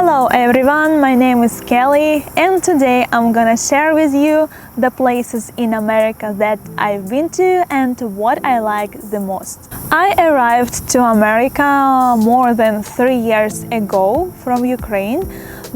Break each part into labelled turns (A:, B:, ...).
A: Hello everyone, my name is Kelly and today I'm gonna share with you the places in America that I've been to and what I like the most. I arrived to America more than 3 years ago from Ukraine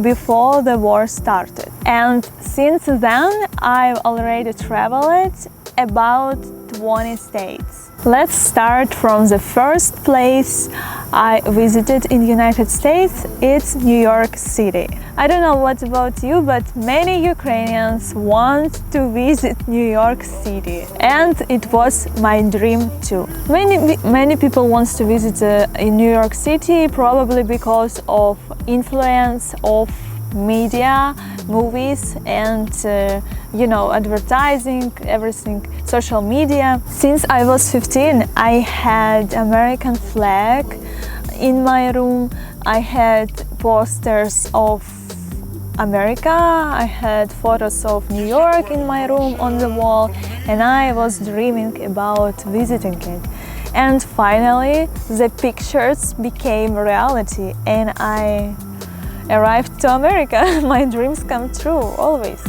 A: before the war started. And since then I've already traveled about 20 states. Let's start from the first place I visited in the United States. It's New York City. I don't know what about you, but many Ukrainians want to visit New York City, and it was my dream too. Many people want to visit in New York City probably because of influence of media, movies, and advertising, everything, social media. Since I was 15, I had American flag in my room. I had posters of America. I had photos of New York in my room on the wall, and I was dreaming about visiting it. And finally, the pictures became reality, and I arrived to America. My dreams come true, always.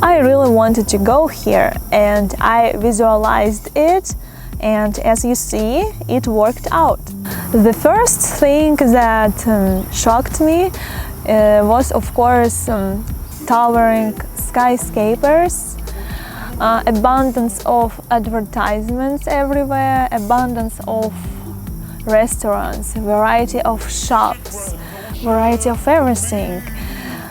A: I really wanted to go here and I visualized it, and as you see, it worked out. The first thing that shocked me was, of course, towering skyscrapers, abundance of advertisements everywhere, abundance of restaurants, variety of shops, variety of everything.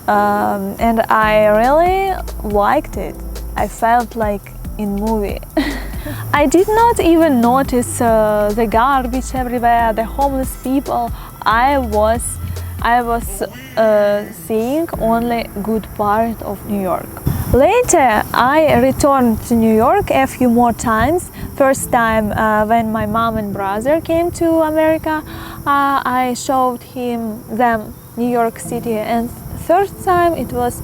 A: And I really liked it. I felt like in movie. I did not even notice the garbage everywhere, the homeless people. I was seeing only good part of New York. Later, I returned to New York a few more times. First time when my mom and brother came to America, I showed them New York City, and third time it was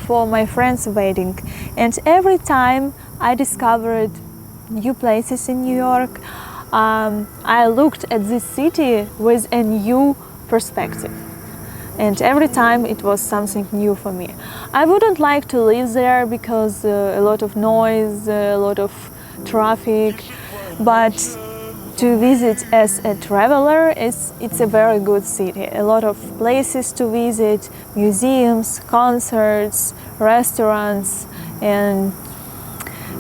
A: for my friend's wedding. And every time I discovered new places in New York, I looked at this city with a new perspective. And every time it was something new for me. I wouldn't like to live there because a lot of noise, a lot of traffic, but to visit as a traveler, it's a very good city. A lot of places to visit, museums, concerts, restaurants, and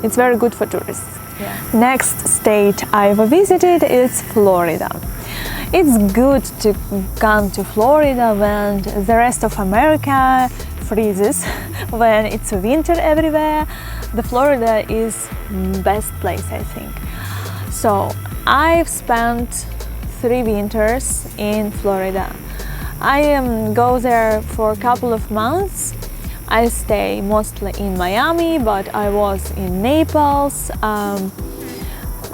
A: it's very good for tourists. Yeah. Next state I've visited is Florida. It's good to come to Florida when the rest of America freezes, when it's winter everywhere. The Florida is best place, I think. So I've spent 3 winters in Florida. I go there for a couple of months. I stay mostly in Miami, but I was in Naples.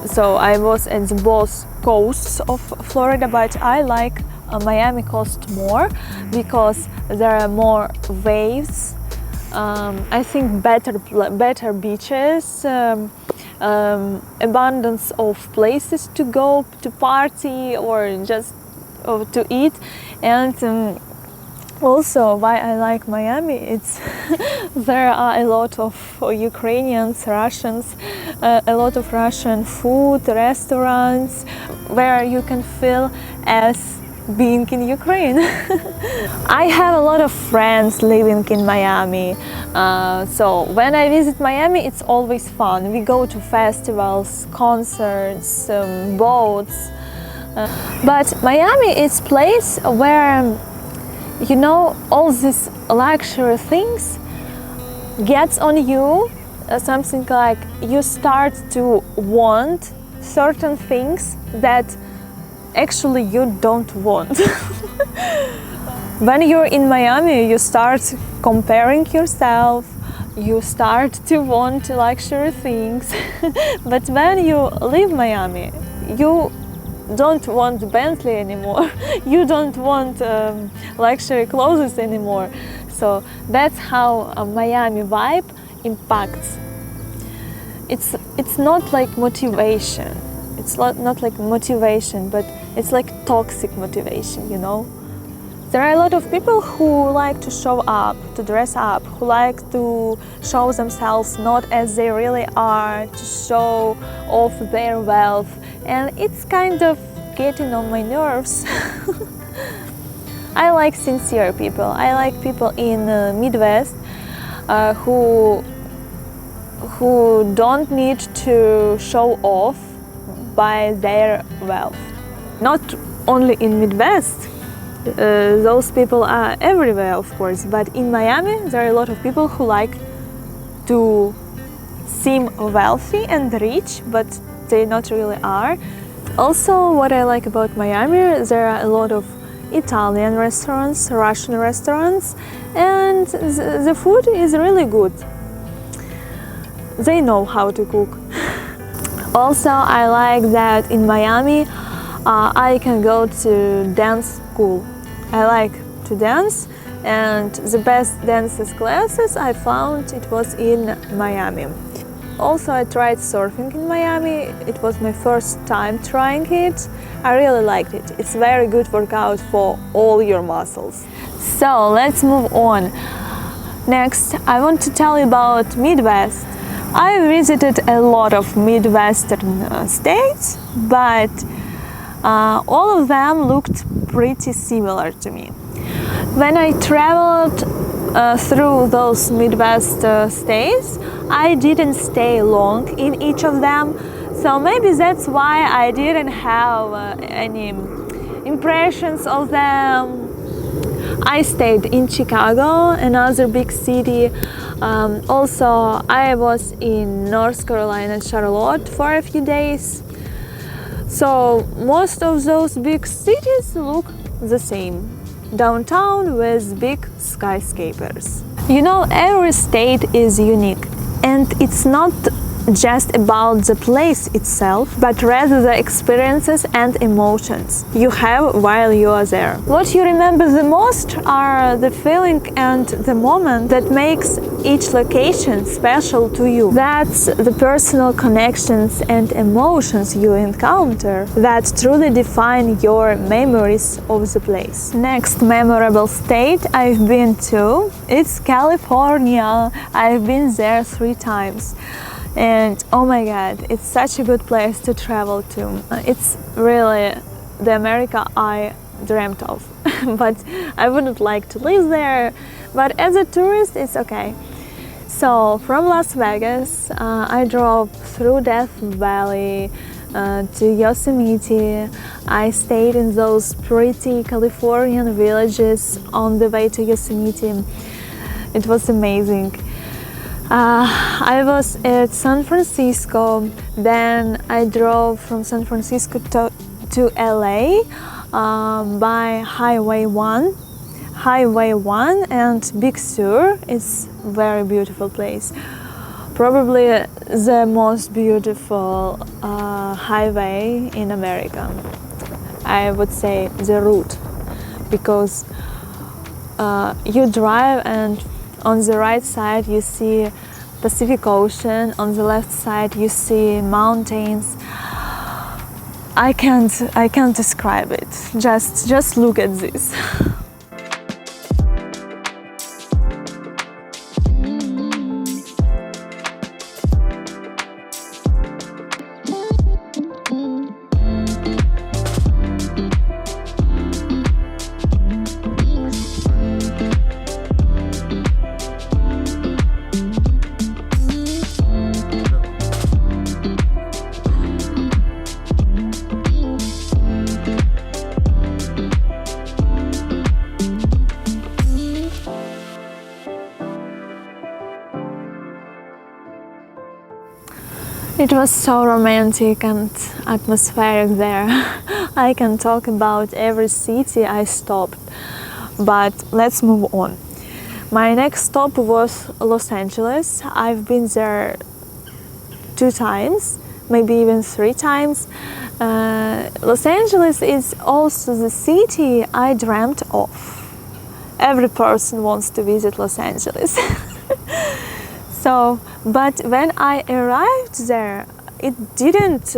A: So I was at both coasts of Florida, but I like Miami coast more because there are more waves. I think better beaches, abundance of places to go to party or just to eat, and also why I like Miami, it's there are a lot of Ukrainians, Russians, a lot of Russian food, restaurants where you can feel as being in Ukraine. I have a lot of friends living in Miami, so when I visit Miami it's always fun. We go to festivals, concerts, boats, but Miami is a place where all these luxury things gets on you, something like you start to want certain things that actually you don't want. When you're in Miami, you start comparing yourself, you start to want luxury things. But when you leave Miami, you don't want Bentley anymore. You don't want luxury clothes anymore. So that's how a Miami vibe impacts. It's not like motivation. It's not like motivation, but it's like toxic motivation, you know? There are a lot of people who like to show up, to dress up, who like to show themselves not as they really are, to show off their wealth, and it's kind of getting on my nerves. I like sincere people. I like people in the Midwest who don't need to show off by their wealth. Not only in Midwest. Those people are everywhere, of course, but in Miami there are a lot of people who like to seem wealthy and rich, but they not really are. Also, what I like about Miami, there are a lot of Italian restaurants, Russian restaurants, and the food is really good. They know how to cook. Also, I like that in Miami I can go to dance school. I like to dance, and the best dances classes I found it was in Miami. Also, I tried surfing in Miami. It was my first time trying it. I really liked it. It's very good workout for all your muscles. So let's move on. Next, I want to tell you about Midwest. I visited a lot of Midwestern states, but all of them looked pretty similar to me. When I traveled through those Midwest states, I didn't stay long in each of them, so maybe that's why I didn't have any impressions of them. I stayed in Chicago, another big city. Also, I was in North Carolina, Charlotte for a few days. So most of those big cities look the same. Downtown with big skyscrapers. You know, every state is unique, and it's not just about the place itself, but rather the experiences and emotions you have while you are there. What you remember the most are the feeling and the moment that makes each location special to you. That's the personal connections and emotions you encounter that truly define your memories of the place. Next memorable state I've been to, it's California. I've been there 3 times. And oh my god, it's such a good place to travel to. It's really the America I dreamt of. But I wouldn't like to live there. But as a tourist, it's okay. So from Las Vegas, I drove through Death Valley to Yosemite. I stayed in those pretty Californian villages on the way to Yosemite. It was amazing. I was at San Francisco, then I drove from San Francisco to LA by Highway 1. Highway 1 and Big Sur is a very beautiful place. Probably the most beautiful highway in America. I would say the route, because you drive and on the right side you see Pacific Ocean, on the left side you see mountains. I can't describe it. Just look at this. It was so romantic and atmospheric there. I can talk about every city I stopped, but let's move on. My next stop was Los Angeles. I've been there 2 times, maybe even 3 times. Los Angeles is also the city I dreamt of. Every person wants to visit Los Angeles. So, but when I arrived there, it didn't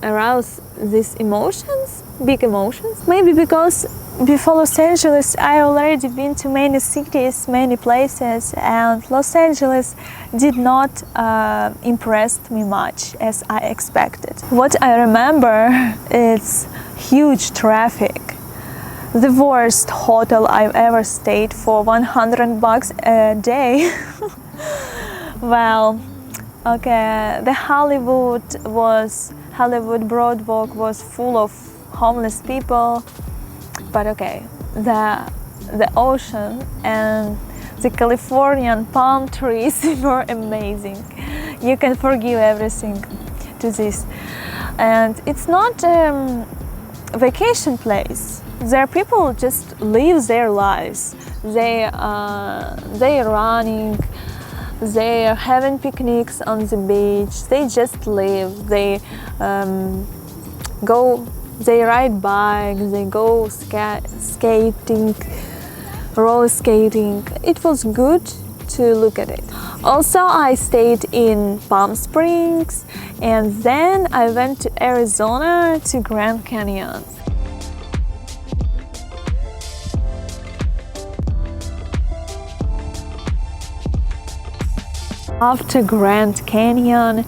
A: arouse these emotions, big emotions. Maybe because before Los Angeles I already been to many cities, many places, and Los Angeles did not impress me much as I expected. What I remember is huge traffic. The worst hotel I've ever stayed for $100 a day. Well, okay, the Hollywood Broadwalk was full of homeless people, but okay, the ocean and the Californian palm trees were amazing. You can forgive everything to this, and it's not a vacation place. There people just live their lives. They are running. They are having picnics on the beach. They just live. They they ride bikes. They go skating, roller skating. It was good to look at it. Also, I stayed in Palm Springs, and then I went to Arizona to Grand Canyon. After Grand Canyon,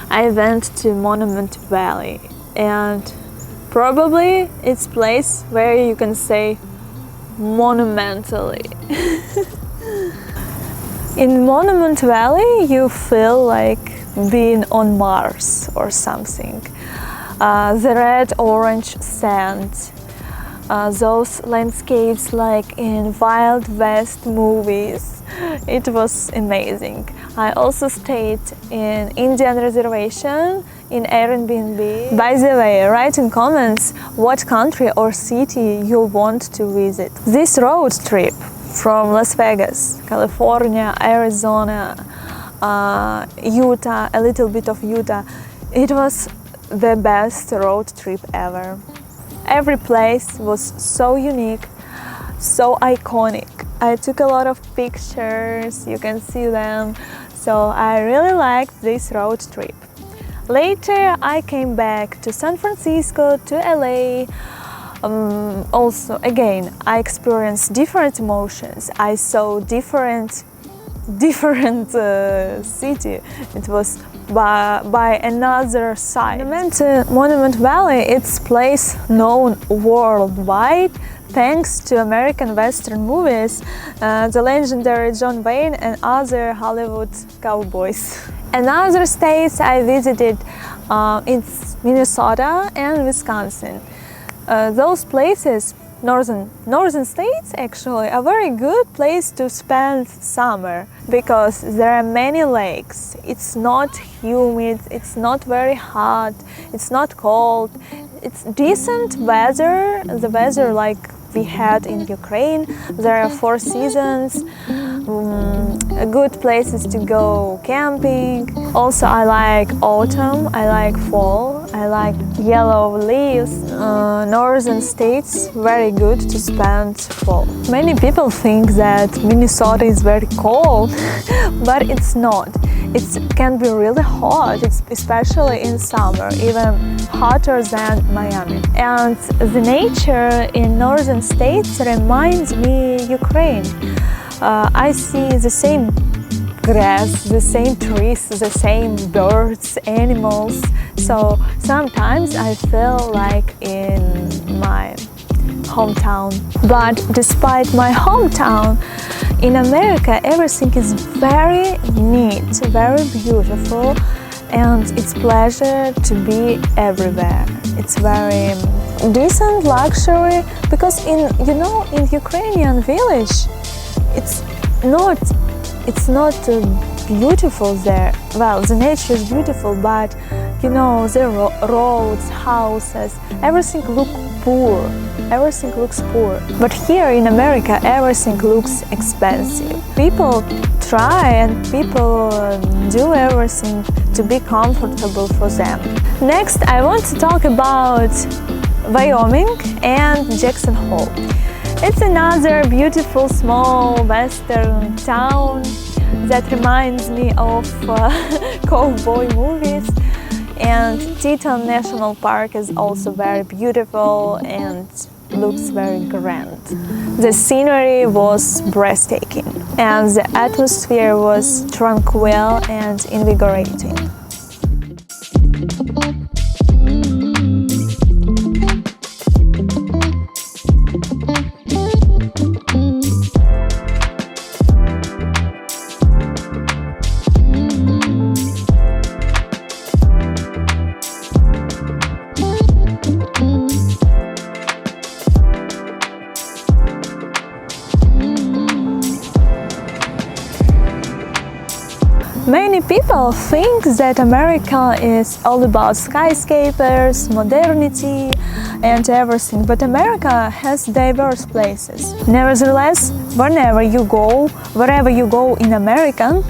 A: I went to Monument Valley, and probably it's a place where you can say monumentally. In Monument Valley, you feel like being on Mars or something. The red-orange sand, those landscapes like in Wild West movies. It was amazing. I also stayed in Indian reservation in Airbnb. By the way, write in comments what country or city you want to visit. This road trip from Las Vegas, California, Arizona, Utah, a little bit of Utah, it was the best road trip ever. Every place was so unique, so iconic. I took a lot of pictures, you can see them, so I really liked this road trip. Later I came back to San Francisco, to LA. Also, again, I experienced different emotions. I saw different city. It was by another side. Monument Valley, it's a place known worldwide thanks to American Western movies, the legendary John Wayne and other Hollywood cowboys. Another states I visited, it's Minnesota and Wisconsin. Those places, northern states actually, are very good place to spend summer because there are many lakes. It's not humid, it's not very hot, it's not cold. It's decent weather, the weather like we had in Ukraine. There are 4 seasons, good places to go camping. Also, I like autumn, I like fall, I like yellow leaves. Northern states, very good to spend fall. Many people think that Minnesota is very cold, but it's not. It can be really hot, especially in summer, even hotter than Miami. And the nature in northern states reminds me Ukraine. I see the same grass, the same trees, the same birds, animals. So sometimes I feel like in my hometown. But despite my hometown, in America everything is very neat, very beautiful, and it's pleasure to be everywhere. It's very decent luxury because in Ukrainian village it's not beautiful there. Well, the nature is beautiful, but the roads, houses, everything looks poor. Everything looks poor. But here in America, everything looks expensive. People try and people do everything to be comfortable for them. Next, I want to talk about Wyoming and Jackson Hole. It's another beautiful small western town that reminds me of cowboy movies. And Teton National Park is also very beautiful and looks very grand. The scenery was breathtaking and the atmosphere was tranquil and invigorating. Many people think that America is all about skyscrapers, modernity and everything, but America has diverse places. Nevertheless, wherever you go in America,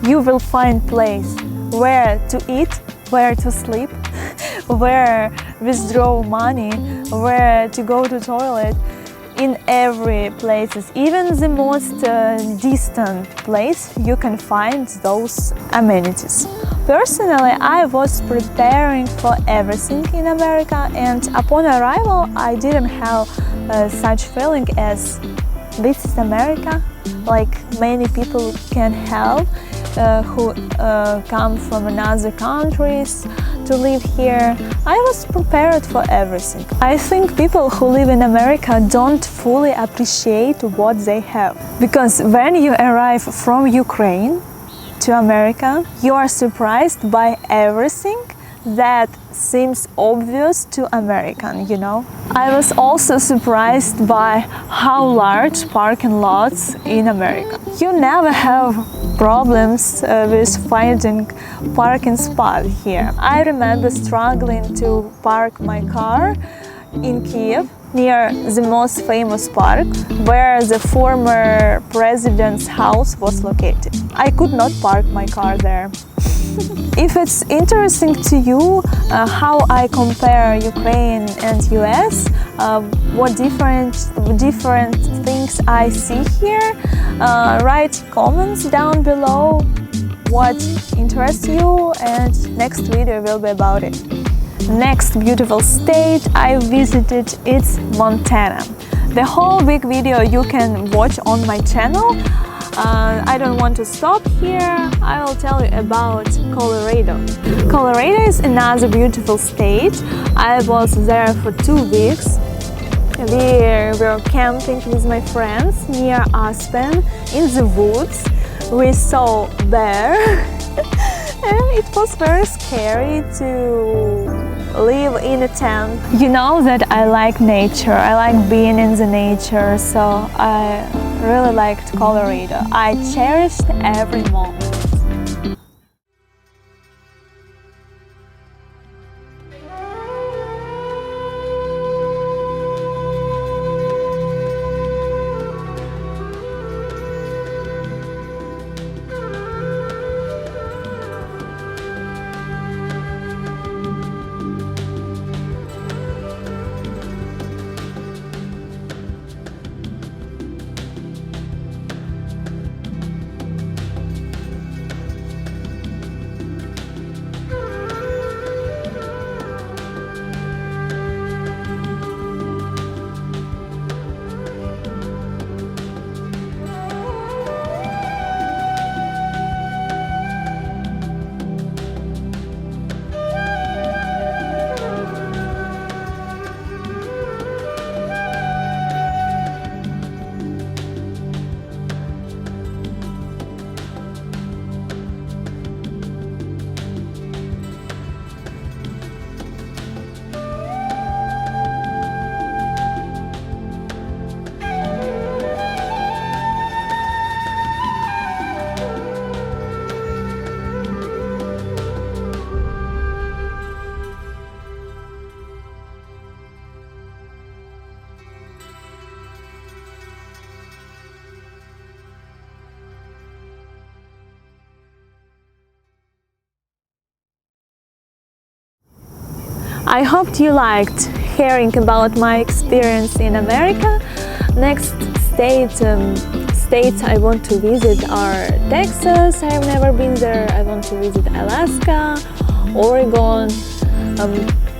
A: you will find place where to eat, where to sleep, where withdraw money, where to go to toilet. In every place, even the most distant place, you can find those amenities. Personally, I was preparing for everything in America, and upon arrival, I didn't have such feeling as this is America, like many people can have who come from another countries to live here. I was prepared for everything. I think people who live in America don't fully appreciate what they have. Because when you arrive from Ukraine to America, you are surprised by everything that seems obvious to American, you know. I was also surprised by how large parking lots in America. You never have problems with finding parking spot here. I remember struggling to park my car in Kiev near the most famous park where the former president's house was located. I could not park my car there. If it's interesting to you how I compare Ukraine and US, what different things I see here, write comments down below what interests you, and next video will be about it. Next beautiful state I visited is Montana. The whole big video you can watch on my channel. I don't want to stop here. I will tell you about Colorado. Colorado is another beautiful state. I was there for 2 weeks. We were camping with my friends near Aspen in the woods. We saw bear and it was very scary to live in a tent. You know that I like nature. I like being in the nature, so I really liked Colorado. I cherished every moment. I hope you liked hearing about my experience in America. Next states I want to visit are Texas, I have never been there. I want to visit Alaska, Oregon,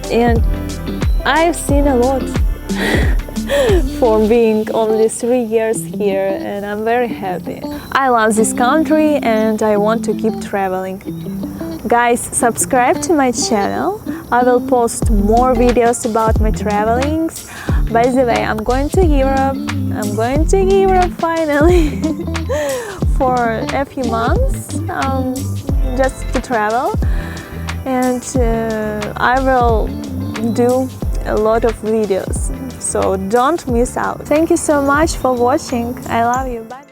A: and I've seen a lot for being only 3 years here, and I'm very happy. I love this country and I want to keep traveling. Guys, subscribe to my channel. I will post more videos about my travelings. By the way, I'm going to Europe. I'm going to Europe finally for a few months, just to travel. And I will do a lot of videos, so don't miss out. Thank you so much for watching. I love you. Bye.